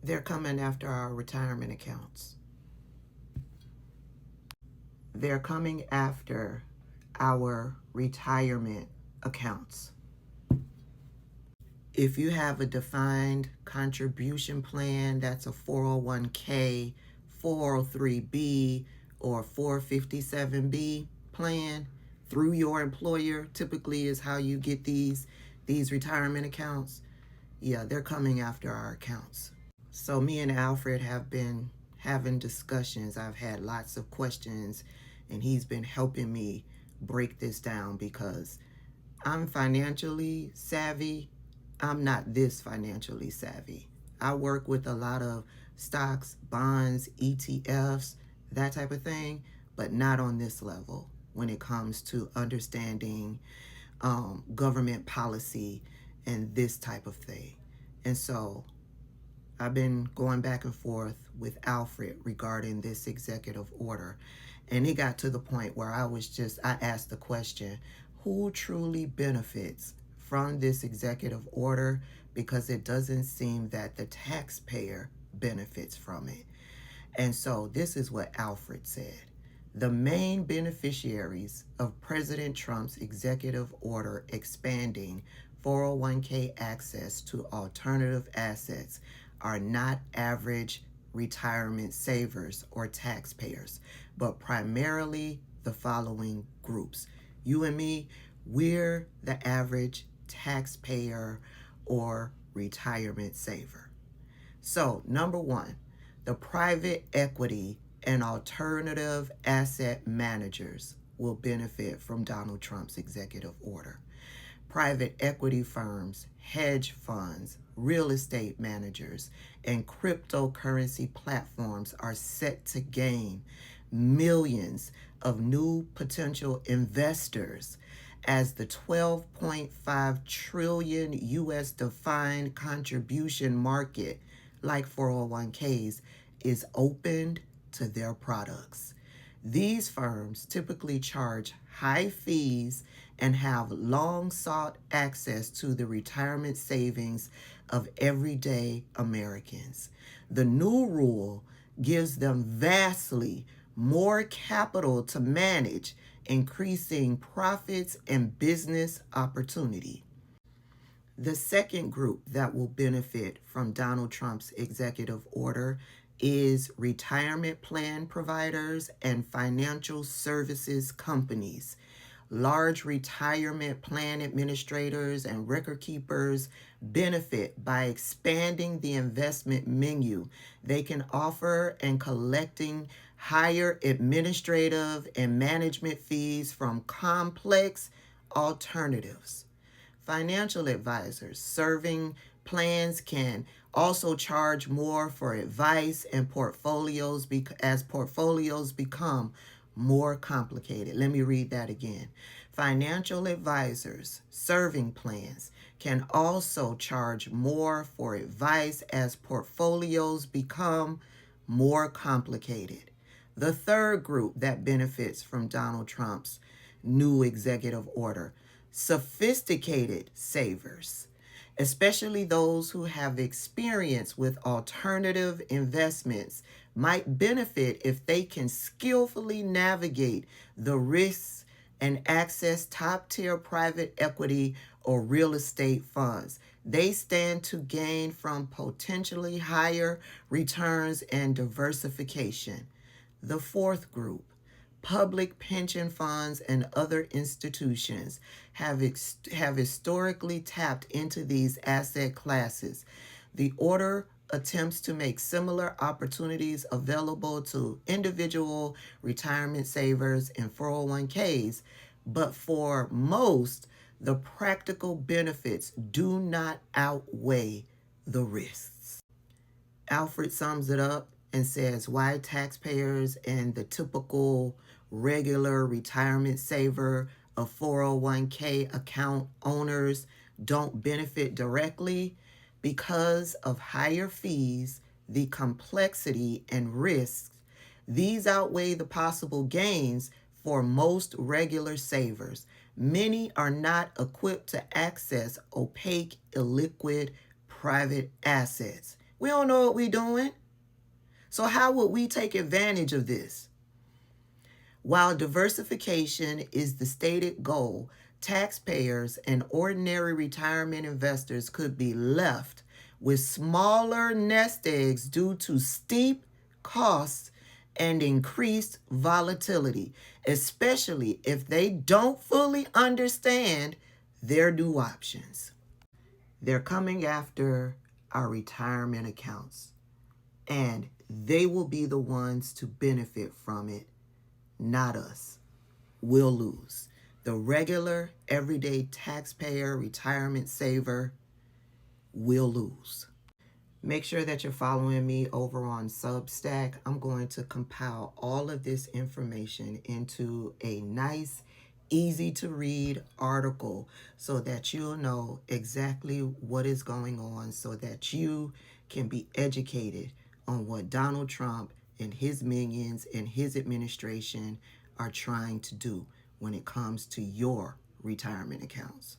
They're coming after our retirement accounts. They're coming after our retirement accounts. If you have a defined contribution plan, that's a 401k, 403b, or 457b plan through your employer, typically is how you get these retirement accounts. Yeah, they're coming after our accounts. So me and Alfred have been having discussions. I've had lots of questions, and he's been helping me break this down because I'm financially savvy. I'm not this financially savvy. I work with a lot of stocks, bonds, ETFs, that type of thing, but not on this level when it comes to understanding government policy and this type of thing. And so I've been going back and forth with Alfred regarding this executive order. And it got to the point where I asked the question, who truly benefits from this executive order? Because it doesn't seem that the taxpayer benefits from it. And so this is what Alfred said. The main beneficiaries of President Trump's executive order expanding 401k access to alternative assets are not average retirement savers or taxpayers, but primarily the following groups. You and me, we're the average taxpayer or retirement saver. So, number one, the private equity and alternative asset managers will benefit from Donald Trump's executive order. Private equity firms, hedge funds, real estate managers, and cryptocurrency platforms are set to gain millions of new potential investors as the 12.5 trillion US defined contribution market, like 401ks, is opened to their products. These firms typically charge high fees and have long sought access to the retirement savings of everyday Americans. The new rule gives them vastly more capital to manage, increasing profits and business opportunity. The second group that will benefit from Donald Trump's executive order is retirement plan providers and financial services companies. Large retirement plan administrators and record keepers benefit by expanding the investment menu they can offer and collecting higher administrative and management fees from complex alternatives. Financial advisors serving plans can also charge more for advice and portfolios as portfolios become more complicated. Let me read that again. Financial advisors serving plans can also charge more for advice as portfolios become more complicated. The third group that benefits from Donald Trump's new executive order: sophisticated savers, especially those who have experience with alternative investments, might benefit if they can skillfully navigate the risks and access top-tier private equity or real estate funds. They stand to gain from potentially higher returns and diversification. The fourth group: public pension funds and other institutions have historically tapped into these asset classes. The order attempts to make similar opportunities available to individual retirement savers and 401ks, but for most, the practical benefits do not outweigh the risks. Alfred sums it up and says why taxpayers and the typical regular retirement saver of 401k account owners don't benefit directly: because of higher fees, the complexity and risks. These outweigh the possible gains for most regular savers. Many are not equipped to access opaque, illiquid private assets. We don't know what we're doing. So how would we take advantage of this? While diversification is the stated goal, taxpayers and ordinary retirement investors could be left with smaller nest eggs due to steep costs and increased volatility, especially if they don't fully understand their new options. They're coming after our retirement accounts, and they will be the ones to benefit from it, not us. We'll lose. The regular, everyday taxpayer, retirement saver will lose. Make sure that you're following me over on Substack. I'm going to compile all of this information into a nice, easy to read article so that you'll know exactly what is going on, so that you can be educated on what Donald Trump and his minions and his administration are trying to do when it comes to your retirement accounts.